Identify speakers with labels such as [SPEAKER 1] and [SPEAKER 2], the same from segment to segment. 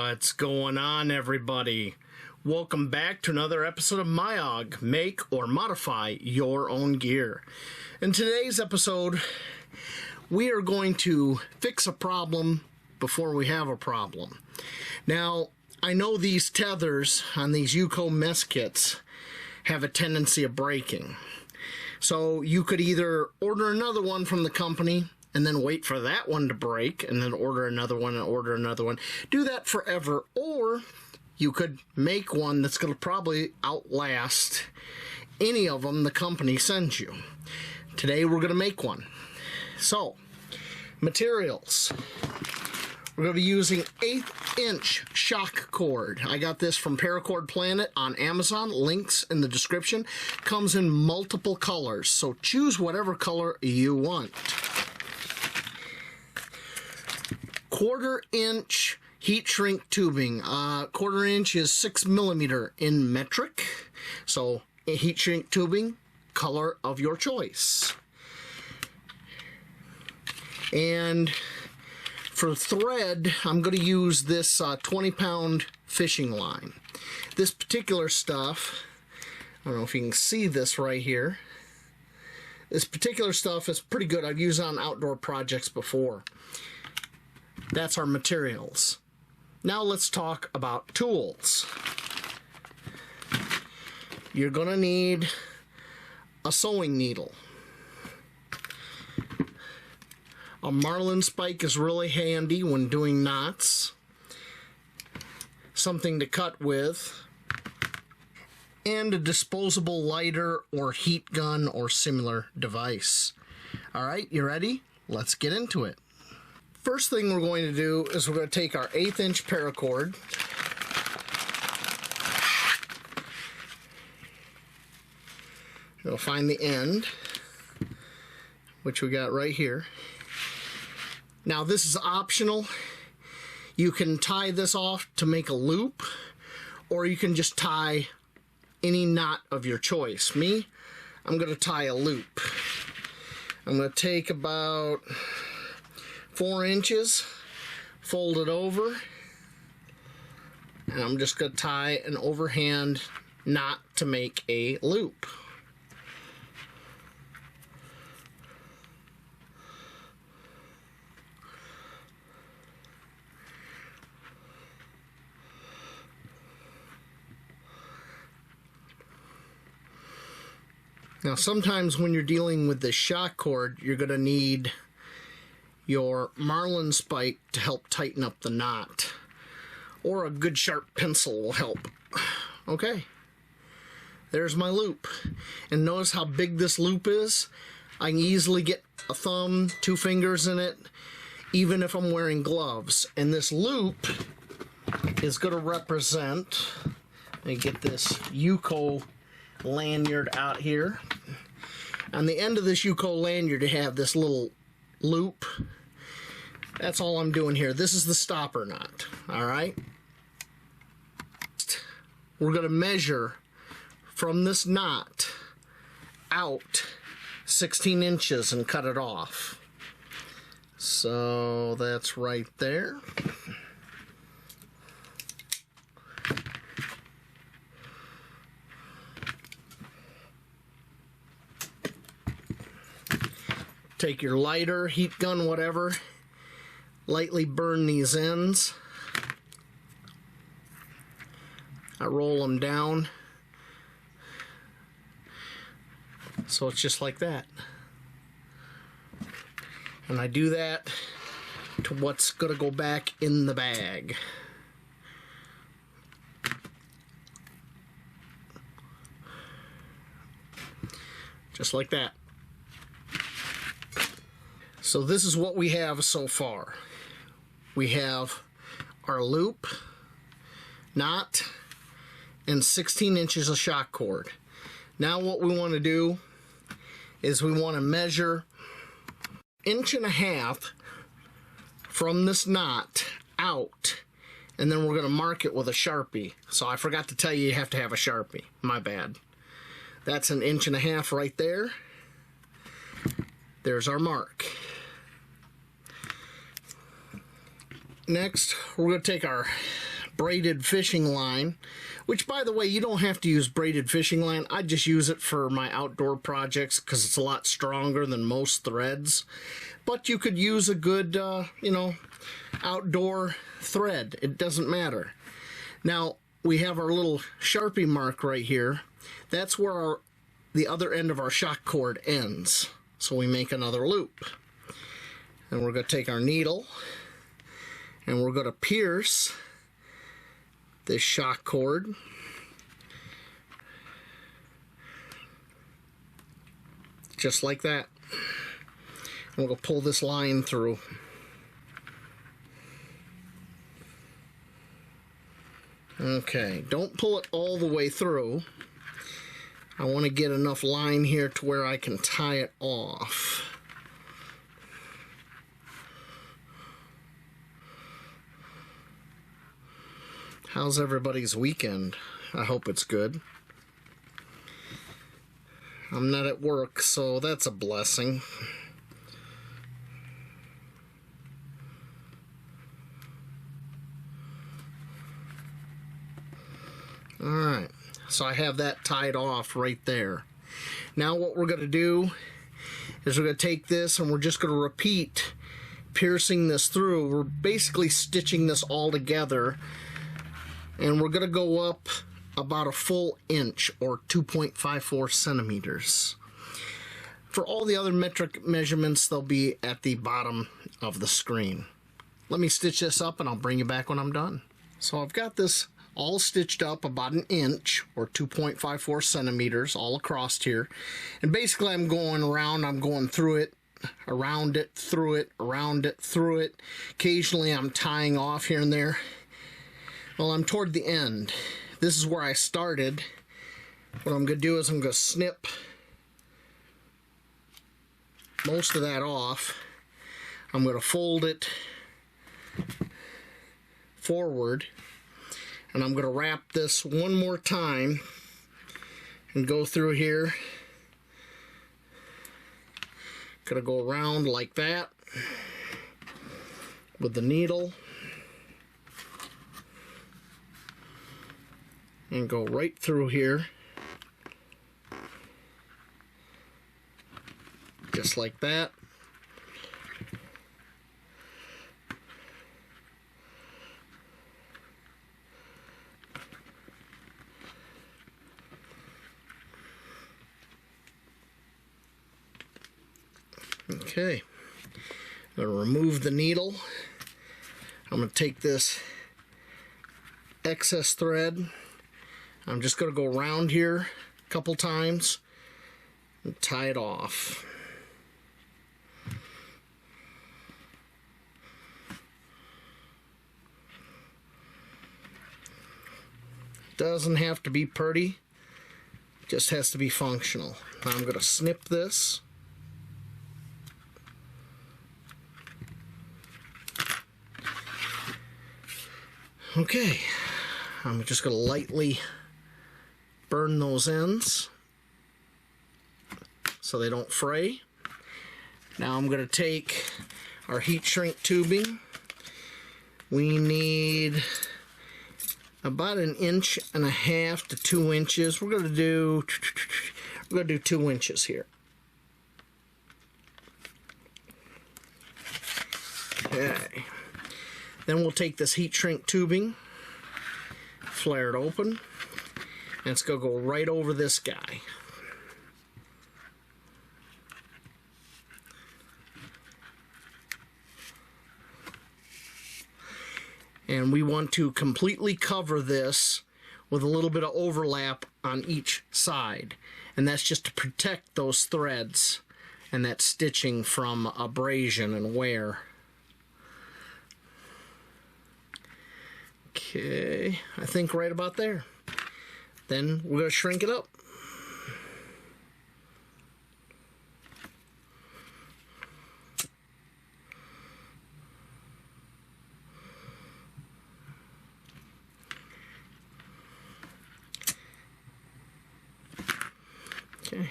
[SPEAKER 1] What's going on, everybody? Welcome back to another episode of MYOG, Make or Modify Your Own Gear. In today's episode, we are going to fix a problem before we have a problem. Now, I know these tethers on these UCO Mess Kits have a tendency of breaking. So you could either order another one from the company and then wait for that one to break, and then order another one and order another one. Do that forever, or you could make one that's going to probably outlast any of them the company sends you. Today we're going to make one. So, materials. We're going to be using 1/8" shock cord. I got this from Paracord Planet on Amazon. Links in the description. Comes in multiple colors, so choose whatever color you want. 1/4" heat shrink tubing. 1/4" is 6mm in metric. So heat shrink tubing, color of your choice. And for thread, I'm going to use this 20-pound fishing line. This particular stuff, I don't know if you can see this right here. This particular stuff is pretty good. I've used it on outdoor projects before. That's our materials. Now let's talk about tools. You're going to need a sewing needle. A marlin spike is really handy when doing knots. Something to cut with. And a disposable lighter or heat gun or similar device. Alright, you ready? Let's get into it. First thing we're going to do is we're going to take our 1/8" paracord. We'll find the end, which we got right here. Now this is optional. You can tie this off to make a loop, or you can just tie any knot of your choice. Me, I'm going to tie a loop. I'm going to take about 4 inches, fold it over, and I'm just going to tie an overhand knot to make a loop. Now sometimes when you're dealing with the shock cord, you're going to need your marlin spike to help tighten up the knot, or a good sharp pencil will help. Okay, there's my loop, and notice how big this loop is. I can easily get a thumb, 2 fingers in it, even if I'm wearing gloves. And this loop is going to represent, let me get this UCO lanyard out here. On the end of this UCO lanyard, you have this little loop. That's all I'm doing here. This is the stopper knot. Alright? We're going to measure from this knot out 16 inches and cut it off. So that's right there. Take your lighter, heat gun, whatever. Lightly burn these ends. I roll them down. So it's just like that. And I do that to what's going to go back in the bag. Just like that. So this is what we have so far. We have our loop, knot, and 16 inches of shock cord. Now what we want to do is we want to measure 1.5 inches from this knot out, and then we're going to mark it with a Sharpie. So I forgot to tell you, you have to have a Sharpie. My bad. That's 1.5 inches right there. There's our mark. Next, we're going to take our braided fishing line, which, by the way, you don't have to use braided fishing line. I just use it for my outdoor projects because it's a lot stronger than most threads. But you could use a good, outdoor thread. It doesn't matter. Now, we have our little Sharpie mark right here. That's where the other end of our shock cord ends. So we make another loop. And we're going to take our needle and we're going to pierce this shock cord. Just like that. And we're going to pull this line through. Okay, don't pull it all the way through. I want to get enough line here to where I can tie it off. How's everybody's weekend? I hope it's good. I'm not at work, so that's a blessing. Alright, so I have that tied off right there. Now what we're going to do is we're going to take this and we're just going to repeat piercing this through. We're basically stitching this all together. And we're going to go up about a full inch, or 2.54 centimeters. For all the other metric measurements, they'll be at the bottom of the screen. Let me stitch this up and I'll bring you back when I'm done. So I've got this all stitched up about an inch, or 2.54 centimeters, all across here. And basically I'm going around, I'm going through it, around it, through it, around it, through it. Occasionally I'm tying off here and there. Well, I'm toward the end. This is where I started. What I'm going to do is I'm going to snip most of that off. I'm going to fold it forward. And I'm going to wrap this one more time and go through here. Going to go around like that with the needle. And go right through here, just like that. Okay, I'm going to remove the needle. I'm going to take this excess thread. I'm just going to go around here a couple times and tie it off. Doesn't have to be pretty, just has to be functional. Now I'm going to snip this. Okay, I'm just going to lightly burn those ends so they don't fray. Now I'm going to take our heat shrink tubing. We need about 1.5 inches to 2 inches. We're going to do 2 inches here. Okay. Then we'll take this heat shrink tubing, flare it open. And it's going to go right over this guy. And we want to completely cover this with a little bit of overlap on each side. And that's just to protect those threads and that stitching from abrasion and wear. Okay, I think right about there. Then we're going to shrink it up. Okay.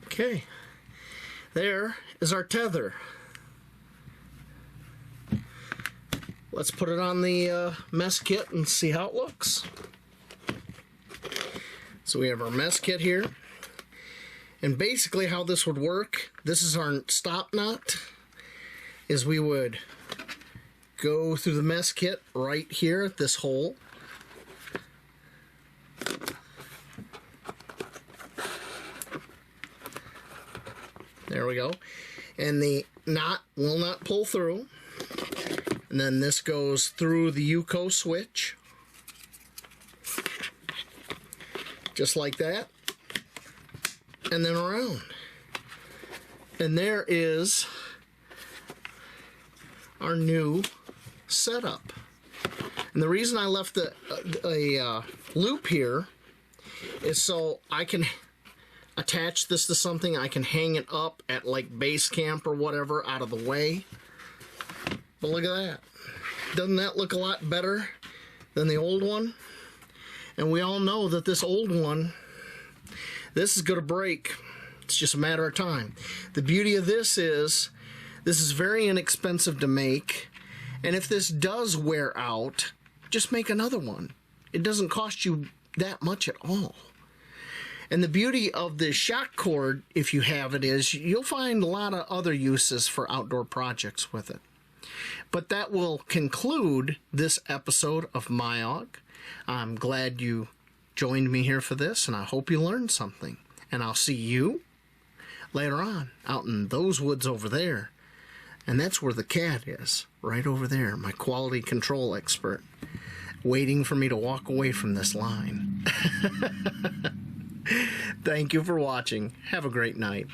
[SPEAKER 1] Okay. There is our tether. let's put it on the mess kit and see how it looks. So we have our mess kit here. And basically how this would work, this is our stop nut, is we would go through the mess kit right here at this hole. There we go. And the knot will not pull through. And then this goes through the UCO switch. Just like that. And then around. And there is our new setup. And the reason I left a loop here is so I can attach this to something. I can hang it up at like base camp or whatever out of the way. But look at that. Doesn't that look a lot better than the old one? And we all know that this old one, this is going to break. It's just a matter of time. The beauty of this is very inexpensive to make. And if this does wear out, just make another one. It doesn't cost you that much at all. And the beauty of this shock cord, if you have it, is you'll find a lot of other uses for outdoor projects with it. But that will conclude this episode of MYOG. I'm glad you joined me here for this, and I hope you learned something. And I'll see you later on out in those woods over there. And that's where the cat is, right over there, my quality control expert, waiting for me to walk away from this line. Thank you for watching. Have a great night.